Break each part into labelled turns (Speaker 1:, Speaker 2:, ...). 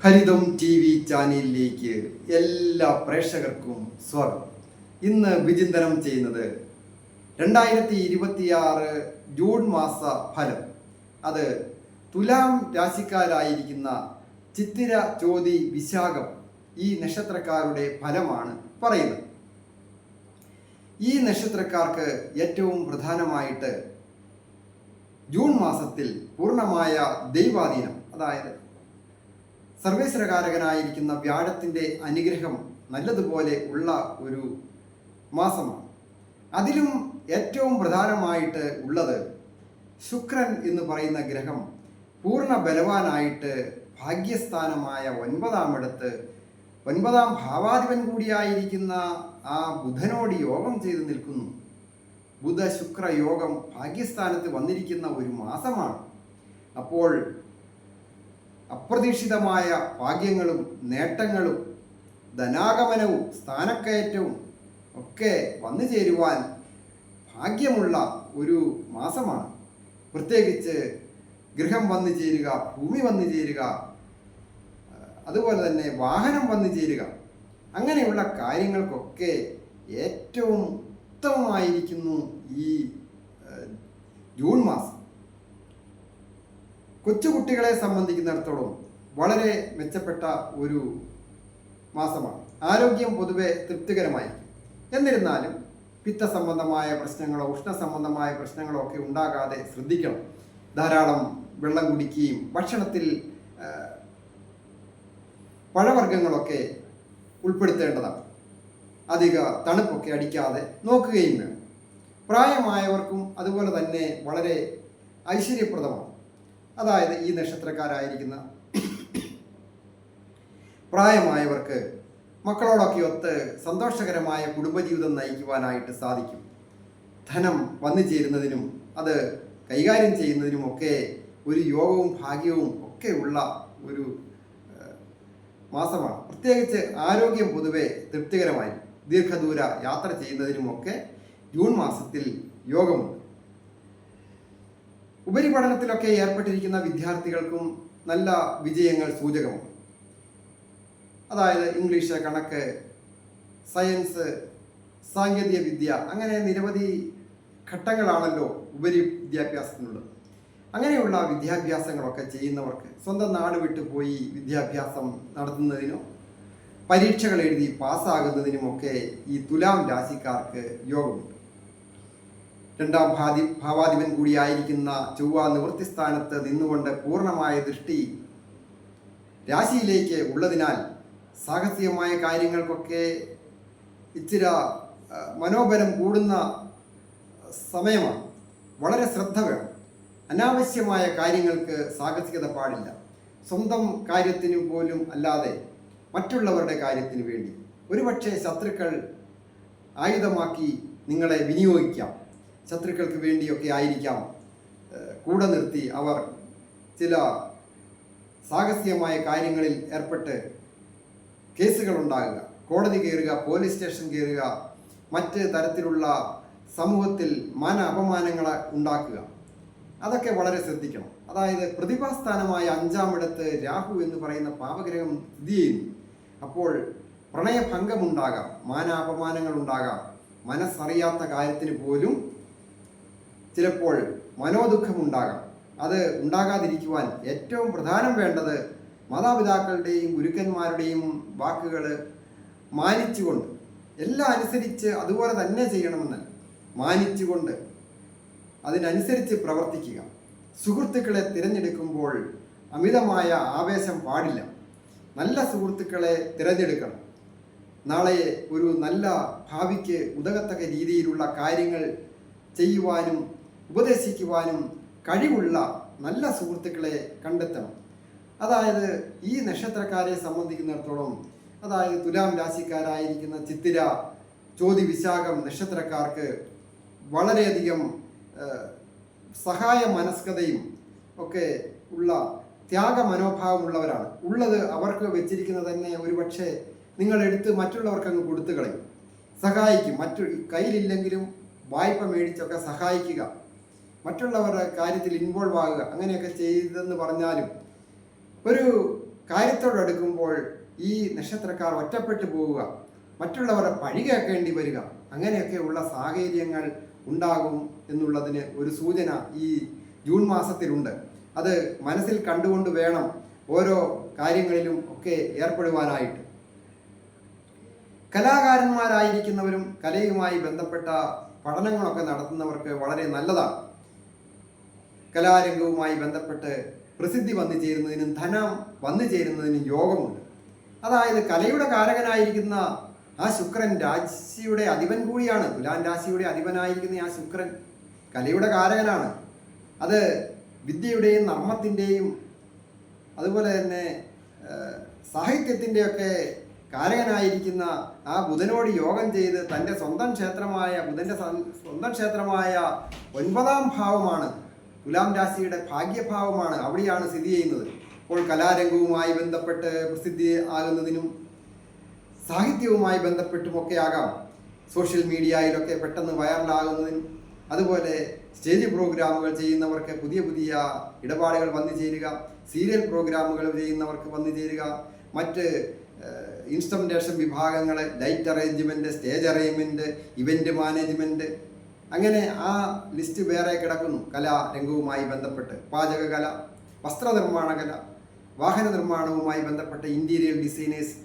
Speaker 1: ഹരിതം T V ചാനലിലേക്ക് എല്ലാ പ്രേക്ഷകർക്കും സ്വാഗതം. ഇന്ന് വിചിന്തനം ചെയ്യുന്നത് 2026 ജൂൺ മാസ ഫലം. അത് തുലാം രാശിക്കാരായിരിക്കുന്ന ചിത്തിര, ചോതി, വിശാഖം ഈ നക്ഷത്രക്കാരുടെ ഫലമാണ് പറയുന്നത്. ഈ നക്ഷത്രക്കാർക്ക് ഏറ്റവും പ്രധാനമായിട്ട് ജൂൺ മാസത്തിൽ പൂർണ്ണമായ ദൈവാധീനം, അതായത് സർവേശ്വരകാരകനായിരിക്കുന്ന വ്യാഴത്തിൻ്റെ അനുഗ്രഹം നല്ലതുപോലെ ഉള്ള ഒരു മാസമാണ്. അതിലും ഏറ്റവും പ്രധാനമായിട്ട് ഉള്ളത് ശുക്രൻ എന്ന് പറയുന്ന ഗ്രഹം പൂർണ്ണ ബലവാനായിട്ട് ഭാഗ്യസ്ഥാനമായ 9-ാം ഇടത്ത് 9-ാം ഭാവാധിപൻ കൂടിയായിരിക്കുന്ന ആ ബുധനോട് യോഗം ചെയ്ത് നിൽക്കുന്നു. ബുധ ശുക്ര യോഗം ഭാഗ്യസ്ഥാനത്ത് വന്നിരിക്കുന്ന ഒരു മാസമാണ്. അപ്പോൾ അപ്രതീക്ഷിതമായ ഭാഗ്യങ്ങളും നേട്ടങ്ങളും ധനാഗമനവും സ്ഥാനക്കയറ്റവും ഒക്കെ വന്നു ചേരുവാൻ ഭാഗ്യമുള്ള ഒരു മാസമാണ്. പ്രത്യേകിച്ച് ഗൃഹം വന്നു ചേരുക, ഭൂമി വന്നു ചേരുക, അതുപോലെ തന്നെ വാഹനം വന്നു ചേരുക, അങ്ങനെയുള്ള കാര്യങ്ങൾക്കൊക്കെ ഏറ്റവും ഉത്തമമായിരിക്കുന്നു ഈ ജൂൺ മാസം. കൊച്ചുകുട്ടികളെ സംബന്ധിക്കുന്നിടത്തോളം വളരെ മെച്ചപ്പെട്ട ഒരു മാസമാണ്. ആരോഗ്യം പൊതുവെ തൃപ്തികരമായിരിക്കും. എന്നിരുന്നാലും പിത്ത സംബന്ധമായ പ്രശ്നങ്ങളോ ഉഷ്ണ സംബന്ധമായ പ്രശ്നങ്ങളോ ഒക്കെ ഉണ്ടാകാതെ ശ്രദ്ധിക്കണം. ധാരാളം വെള്ളം കുടിക്കുകയും ഭക്ഷണത്തിൽ പഴവർഗ്ഗങ്ങളൊക്കെ ഉൾപ്പെടുത്തേണ്ടതാണ്. അധിക തണുപ്പൊക്കെ അടിക്കാതെ നോക്കുകയും വേണം. പ്രായമായവർക്കും അതുപോലെ തന്നെ വളരെ ഐശ്വര്യപ്രദമാണ്. അതായത് ഈ നക്ഷത്രക്കാരായിരിക്കുന്ന പ്രായമായവർക്ക് മക്കളോടൊക്കെ ഒത്ത് സന്തോഷകരമായ കുടുംബജീവിതം നയിക്കുവാനായിട്ട് സാധിക്കും. ധനം വന്നു ചേരുന്നതിനും അത് കൈകാര്യം ചെയ്യുന്നതിനുമൊക്കെ ഒരു യോഗവും ഭാഗ്യവും ഒക്കെ ഉള്ള ഒരു മാസമാണ്. പ്രത്യേകിച്ച് ആരോഗ്യം പൊതുവെ തൃപ്തികരമായി ദീർഘദൂര യാത്ര ചെയ്യുന്നതിനുമൊക്കെ ജൂൺ മാസത്തിൽ യോഗമുണ്ട്. ഉപരിപഠനത്തിലൊക്കെ ഏർപ്പെട്ടിരിക്കുന്ന വിദ്യാർത്ഥികൾക്കും നല്ല വിജയങ്ങൾ സൂചകമാണ്. അതായത് ഇംഗ്ലീഷ്, കണക്ക്, സയൻസ്, സാങ്കേതിക വിദ്യ, അങ്ങനെ നിരവധി ഘട്ടങ്ങളാണല്ലോ ഉപരി വിദ്യാഭ്യാസത്തിനുള്ളത്. അങ്ങനെയുള്ള വിദ്യാഭ്യാസങ്ങളൊക്കെ ചെയ്യുന്നവർക്ക് സ്വന്തം നാട് വിട്ടു പോയി വിദ്യാഭ്യാസം നടത്തുന്നതിനോ പരീക്ഷകൾ എഴുതി പാസ്സാകുന്നതിനുമൊക്കെ ഈ തുലാം രാശിക്കാർക്ക് യോഗമുണ്ട്. 2-ാം ഭാവാധിപൻ കൂടിയായിരിക്കുന്ന ചൊവ്വ നിവൃത്തിസ്ഥാനത്ത് നിന്നുകൊണ്ട് പൂർണ്ണമായ ദൃഷ്ടി രാശിയിലേക്ക് ഉള്ളതിനാൽ സാഹസികമായ കാര്യങ്ങൾക്കൊക്കെ ഇച്ചിരി മനോബലം കൂടുന്ന സമയമാണ്. വളരെ ശ്രദ്ധ വേണം. അനാവശ്യമായ കാര്യങ്ങൾക്ക് സാഹസികത പാടില്ല. സ്വന്തം കാര്യത്തിന് പോലും അല്ലാതെ മറ്റുള്ളവരുടെ കാര്യത്തിന് വേണ്ടി ഒരുപക്ഷെ ശത്രുക്കൾ ആയുധമാക്കി നിങ്ങളെ വിനിയോഗിക്കാം. ശത്രുക്കൾക്ക് വേണ്ടിയൊക്കെ ആയിരിക്കാം കൂടെ നിർത്തി അവർ ചില സാഹസികമായ കാര്യങ്ങളിൽ ഏർപ്പെട്ട് കേസുകൾ ഉണ്ടാകുക, കോടതി കയറുക, പോലീസ് സ്റ്റേഷൻ കയറുക, മറ്റ് തരത്തിലുള്ള സമൂഹത്തിൽ മാന അപമാനങ്ങൾ ഉണ്ടാക്കുക. അതൊക്കെ വളരെ ശ്രദ്ധിക്കണം. അതായത് പ്രതിഭാസ്ഥാനമായ 5-ാം ഇടത്ത് രാഹു എന്ന് പറയുന്ന പാപഗ്രഹം സ്ഥിതി ചെയ്യുന്നു. അപ്പോൾ പ്രണയഭംഗമുണ്ടാകാം, മാനാപമാനങ്ങൾ ഉണ്ടാകാം. മനസ്സറിയാത്ത കാര്യത്തിന് പോലും ചിലപ്പോൾ മനോദുഃഖമുണ്ടാകാം. അത് ഉണ്ടാകാതിരിക്കുവാൻ ഏറ്റവും പ്രധാനം വേണ്ടത് മാതാപിതാക്കളുടെയും ഗുരുക്കന്മാരുടെയും വാക്കുകൾ മാനിച്ചുകൊണ്ട്, എല്ലാം അനുസരിച്ച് അതുപോലെ തന്നെ ചെയ്യണമെന്ന് മാനിച്ചുകൊണ്ട് അതിനനുസരിച്ച് പ്രവർത്തിക്കുക. സുഹൃത്തുക്കളെ തിരഞ്ഞെടുക്കുമ്പോൾ അമിതമായ ആവേശം പാടില്ല. നല്ല സുഹൃത്തുക്കളെ തിരഞ്ഞെടുക്കണം. നാളെ ഒരു നല്ല ഭാവിക്ക് ഉതകത്തക്ക രീതിയിലുള്ള കാര്യങ്ങൾ ചെയ്യുവാനും ഉപദേശിക്കുവാനും കഴിവുള്ള നല്ല സുഹൃത്തുക്കളെ കണ്ടെത്തണം. അതായത് ഈ നക്ഷത്രക്കാരെ സംബന്ധിക്കുന്നിടത്തോളം, അതായത് തുലാം രാശിക്കാരായിരിക്കുന്ന ചിത്തിര, ചോതി, വിശാഖം നക്ഷത്രക്കാർക്ക് വളരെയധികം സഹായ മനസ്കതയും ഒക്കെ ഉള്ള ത്യാഗ മനോഭാവമുള്ളവരാണ് ഉള്ളത്. അവർക്ക് വെച്ചിരിക്കുന്നത് തന്നെ ഒരുപക്ഷെ നിങ്ങളെടുത്ത് മറ്റുള്ളവർക്ക് അങ്ങ് കൊടുത്തു കളയും. സഹായിക്കും. കയ്യിലില്ലെങ്കിലും വായ്പ മേടിച്ചൊക്കെ സഹായിക്കുക, മറ്റുള്ളവരുടെ കാര്യത്തിൽ ഇൻവോൾവ് ആകുക, അങ്ങനെയൊക്കെ ചെയ്തെന്ന് പറഞ്ഞാലും ഒരു കാര്യത്തോടടുക്കുമ്പോൾ ഈ നക്ഷത്രക്കാർ ഒറ്റപ്പെട്ടു പോവുക, മറ്റുള്ളവരെ പഴി കേൾക്കേണ്ടി വരിക, അങ്ങനെയൊക്കെയുള്ള സാഹചര്യങ്ങൾ ഉണ്ടാകും എന്നുള്ളതിന് ഒരു സൂചന ഈ ജൂൺ മാസത്തിലുണ്ട്. അത് മനസ്സിൽ കണ്ടുകൊണ്ട് വേണം ഓരോ കാര്യങ്ങളിലും ഒക്കെ ഏർപ്പെടുവാനായിട്ട്. കലാകാരന്മാരായിരിക്കുന്നവരും കലയുമായി ബന്ധപ്പെട്ട പഠനങ്ങളൊക്കെ നടത്തുന്നവർക്ക് വളരെ നല്ലതാണ്. കലാരംഗവുമായി ബന്ധപ്പെട്ട് പ്രസിദ്ധി വന്നു ചേരുന്നതിനും ധനം വന്നു ചേരുന്നതിനും യോഗമുണ്ട്. അതായത് കലയുടെ കാരകനായിരിക്കുന്ന ആ ശുക്രൻ രാശിയുടെ അധിപൻ കൂടിയാണ്. തുലാം രാശിയുടെ അധിപനായിരിക്കുന്ന ആ ശുക്രൻ കലയുടെ കാരകനാണ്. അത് വിദ്യയുടെയും നർമ്മത്തിൻ്റെയും അതുപോലെ തന്നെ സാഹിത്യത്തിൻ്റെയൊക്കെ കാരകനായിരിക്കുന്ന ആ ബുധനോട് യോഗം ചെയ്ത് തൻ്റെ സ്വന്തം ക്ഷേത്രമായ ബുധൻ്റെ സ്വന്തം ക്ഷേത്രമായ 9ാം ഭാവമാണ്, തുലാം രാശിയുടെ ഭാഗ്യഭാവമാണ്, അവിടെയാണ് സ്ഥിതി ചെയ്യുന്നത്. അപ്പോൾ കലാരംഗവുമായി ബന്ധപ്പെട്ട് പ്രസിദ്ധി ആകുന്നതിനും സാഹിത്യവുമായി ബന്ധപ്പെട്ടുമൊക്കെ ആകാം, സോഷ്യൽ മീഡിയയിലൊക്കെ പെട്ടെന്ന് വൈറലാകുന്നതിനും, അതുപോലെ സ്റ്റേജ് പ്രോഗ്രാമുകൾ ചെയ്യുന്നവർക്ക് പുതിയ പുതിയ ഇടപാടുകൾ വന്നു ചേരുക, സീരിയൽ പ്രോഗ്രാമുകൾ ചെയ്യുന്നവർക്ക് വന്നു ചേരുക, മറ്റ് ഇൻസ്ട്രുമെൻറ്റേഷൻ വിഭാഗങ്ങൾ, light arrangement, stage arrangement, event management, അങ്ങനെ ആ ലിസ്റ്റ് വേറെ കിടക്കുന്നു. കലാരംഗവുമായി ബന്ധപ്പെട്ട് പാചകകല, വസ്ത്രനിർമ്മാണ കല, വാഹന നിർമ്മാണവുമായി ബന്ധപ്പെട്ട ഇൻറ്റീരിയർ ഡിസൈനേഴ്സ്,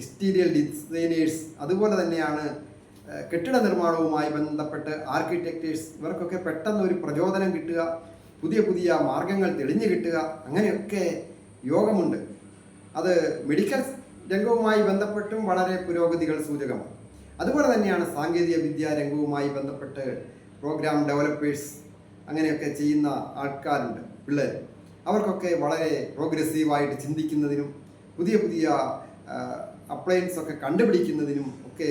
Speaker 1: എക്സ്റ്റീരിയർ ഡിസൈനേഴ്സ്, അതുപോലെ തന്നെയാണ് കെട്ടിട നിർമ്മാണവുമായി ബന്ധപ്പെട്ട് ആർക്കിടെക്റ്റേഴ്സ്, ഇവർക്കൊക്കെ പെട്ടെന്ന് ഒരു പ്രചോദനം കിട്ടുക, പുതിയ പുതിയ മാർഗങ്ങൾ തെളിഞ്ഞു കിട്ടുക, അങ്ങനെയൊക്കെ യോഗമുണ്ട്. അത് മെഡിക്കൽ രംഗവുമായി ബന്ധപ്പെട്ടും വളരെ പുരോഗതികൾ സൂചകമാണ്. അതുപോലെ തന്നെയാണ് സാങ്കേതിക വിദ്യാ രംഗവുമായി ബന്ധപ്പെട്ട് പ്രോഗ്രാം ഡെവലപ്പേഴ്സ് അങ്ങനെയൊക്കെ ചെയ്യുന്ന ആൾക്കാരുണ്ട്, പിള്ളേർ. അവർക്കൊക്കെ വളരെ പ്രോഗ്രസീവായിട്ട് ചിന്തിക്കുന്നതിനും പുതിയ പുതിയ അപ്ലയൻസ് ഒക്കെ കണ്ടുപിടിക്കുന്നതിനും ഒക്കെ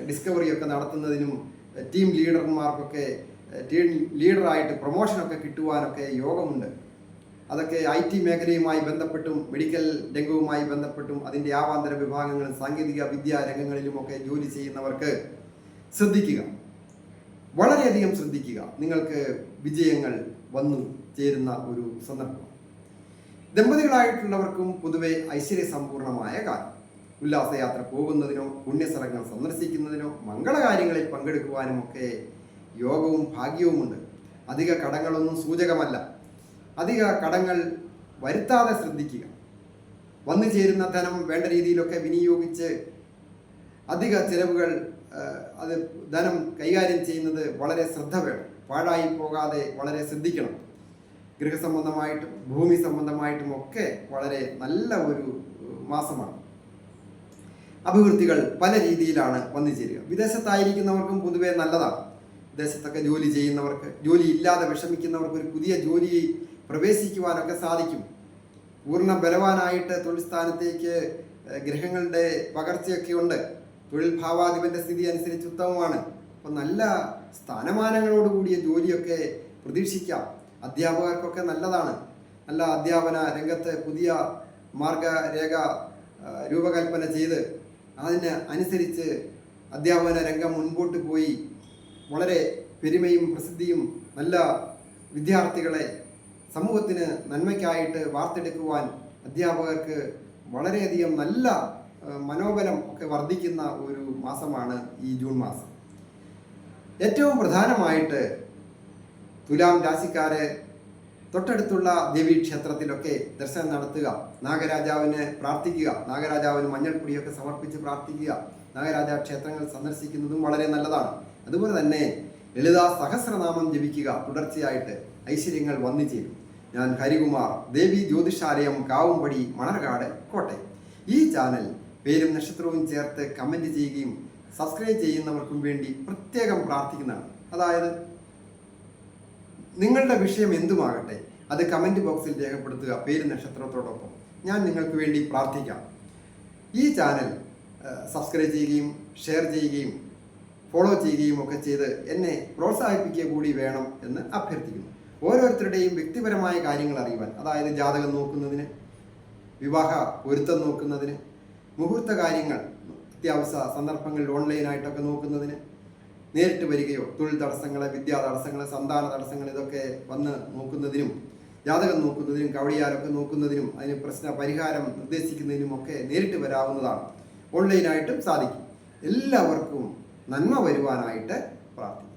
Speaker 1: ഡിസ്കവറിയൊക്കെ നടത്തുന്നതിനും ടീം ലീഡർമാർക്കൊക്കെ ടീം ലീഡറായിട്ട് പ്രൊമോഷനൊക്കെ കിട്ടുവാനൊക്കെ യോഗമുണ്ട്. അതൊക്കെ IT മേഖലയുമായി ബന്ധപ്പെട്ടും മെഡിക്കൽ രംഗവുമായി ബന്ധപ്പെട്ടും അതിൻ്റെ ആവാന്തര വിഭാഗങ്ങളും സാങ്കേതിക വിദ്യാ രംഗങ്ങളിലുമൊക്കെ ജോലി ചെയ്യുന്നവർക്ക് ശ്രദ്ധിക്കുക, വളരെയധികം ശ്രദ്ധിക്കുക. നിങ്ങൾക്ക് വിജയങ്ങൾ വന്നു ചേരുന്ന ഒരു സന്ദർഭം. ദമ്പതികളായിട്ടുള്ളവർക്കും പൊതുവെ ഐശ്വര്യസമ്പൂർണമായ കാലം. ഉല്ലാസയാത്ര പോകുന്നതിനോ പുണ്യസ്ഥലങ്ങൾ സന്ദർശിക്കുന്നതിനോ മംഗളകാര്യങ്ങളിൽ പങ്കെടുക്കുവാനുമൊക്കെ യോഗവും ഭാഗ്യവുമുണ്ട്. അധിക കടങ്ങളൊന്നും സൂചകമല്ല. അധിക കടങ്ങൾ വരുത്താതെ ശ്രദ്ധിക്കുക. വന്നു ചേരുന്ന ധനം വേണ്ട രീതിയിലൊക്കെ വിനിയോഗിച്ച് അധിക ചിലവുകൾ അത് ധനം കൈകാര്യം ചെയ്യുന്നത് വളരെ ശ്രദ്ധ വേണം. പാഴായി പോകാതെ വളരെ ശ്രദ്ധിക്കണം. ഗൃഹസംബന്ധമായിട്ടും ഭൂമി സംബന്ധമായിട്ടും ഒക്കെ വളരെ നല്ല ഒരു മാസമാണ്. അഭിവൃദ്ധികൾ പല രീതിയിലാണ് വന്നു ചേരുക. വിദേശത്തായിരിക്കുന്നവർക്കും പൊതുവെ നല്ലതാണ്. വിദേശത്തൊക്കെ ജോലി ചെയ്യുന്നവർക്ക്, ജോലി ഇല്ലാതെ വിഷമിക്കുന്നവർക്ക് ഒരു പുതിയ ജോലി പ്രവേശിക്കുവാനൊക്കെ സാധിക്കും. പൂർണ്ണ ബലവാനായിട്ട് തൊഴിൽ സ്ഥാനത്തേക്ക് ഗ്രഹങ്ങളുടെ പകർച്ചയൊക്കെ ഉണ്ട്. തൊഴിൽ ഭാവാധിപന്റെ സ്ഥിതി അനുസരിച്ച് ഉത്തമമാണ്. അപ്പം നല്ല സ്ഥാനമാനങ്ങളോടുകൂടിയ ജോലിയൊക്കെ പ്രതീക്ഷിക്കാം. അധ്യാപകർക്കൊക്കെ നല്ലതാണ്. നല്ല അധ്യാപന രംഗത്ത് പുതിയ മാർഗരേഖ രൂപകൽപ്പന ചെയ്ത് അതിന് അനുസരിച്ച് അധ്യാപന രംഗം മുൻപോട്ട് പോയി വളരെ പെരുമയും പ്രസിദ്ധിയും നല്ല വിദ്യാർത്ഥികളെ സമൂഹത്തിന് നന്മയ്ക്കായിട്ട് വാർത്തെടുക്കുവാൻ അധ്യാപകർക്ക് വളരെയധികം നല്ല മനോബലം ഒക്കെ വർദ്ധിക്കുന്ന ഒരു മാസമാണ് ഈ ജൂൺ മാസം. ഏറ്റവും പ്രധാനമായിട്ട് തുലാം രാശിക്കാരെ തൊട്ടടുത്തുള്ള ദേവീക്ഷേത്രത്തിലൊക്കെ ദർശനം നടത്തുക, നാഗരാജാവിന് പ്രാർത്ഥിക്കുക, നാഗരാജാവിന് മഞ്ഞൾപ്പൊടിയൊക്കെ സമർപ്പിച്ച് പ്രാർത്ഥിക്കുക, നാഗരാജ ക്ഷേത്രങ്ങൾ സന്ദർശിക്കുന്നതും വളരെ നല്ലതാണ്. അതുപോലെ തന്നെ ലളിതാ സഹസ്രനാമം ജപിക്കുക. തുടർച്ചയായിട്ട് ഐശ്വര്യങ്ങൾ വന്നു ചേരും. ഞാൻ ഹരികുമാർ, ദേവി ജ്യോതിഷാലയം, കാവുംപടി, മണർകാട്, കോട്ടയം. ഈ ചാനൽ പേരും നക്ഷത്രവും ചേർത്ത് കമൻറ്റ് ചെയ്യുകയും സബ്സ്ക്രൈബ് ചെയ്യുന്നവർക്കും വേണ്ടി പ്രത്യേകം പ്രാർത്ഥിക്കുന്നതാണ്. അതായത് നിങ്ങളുടെ വിഷയം എന്തുമാകട്ടെ അത് കമൻറ്റ് ബോക്സിൽ രേഖപ്പെടുത്തുക, പേര് നക്ഷത്രത്തോടൊപ്പം. ഞാൻ നിങ്ങൾക്ക് വേണ്ടി പ്രാർത്ഥിക്കാം. ഈ ചാനൽ സബ്സ്ക്രൈബ് ചെയ്യുകയും ഷെയർ ചെയ്യുകയും ഫോളോ ചെയ്യുകയും ഒക്കെ ചെയ്ത് എന്നെ പ്രോത്സാഹിപ്പിക്കുക കൂടി വേണം എന്ന് അഭ്യർത്ഥിക്കുന്നു. ഓരോരുത്തരുടെയും വ്യക്തിപരമായ കാര്യങ്ങൾ അറിയുവാൻ, അതായത് ജാതകം നോക്കുന്നതിന്, വിവാഹ പൊരുത്തം നോക്കുന്നതിന്, മുഹൂർത്ത കാര്യങ്ങൾ അത്യാവശ്യ സന്ദർഭങ്ങളിൽ ഓൺലൈനായിട്ടൊക്കെ നോക്കുന്നതിന്, നേരിട്ട് വരികയോ തൊഴിൽ തടസ്സങ്ങൾ, വിദ്യാ തടസ്സങ്ങൾ, സന്താന തടസ്സങ്ങൾ ഇതൊക്കെ വന്ന് നോക്കുന്നതിനും ജാതകം നോക്കുന്നതിനും കവടിയാലൊക്കെ നോക്കുന്നതിനും അതിന് പ്രശ്ന പരിഹാരം നിർദ്ദേശിക്കുന്നതിനും ഒക്കെ നേരിട്ട് വരാവുന്നതാണ്. ഓൺലൈനായിട്ടും സാധിക്കും. എല്ലാവർക്കും നന്മ വരുവാനായിട്ട് പ്രാർത്ഥിക്കും.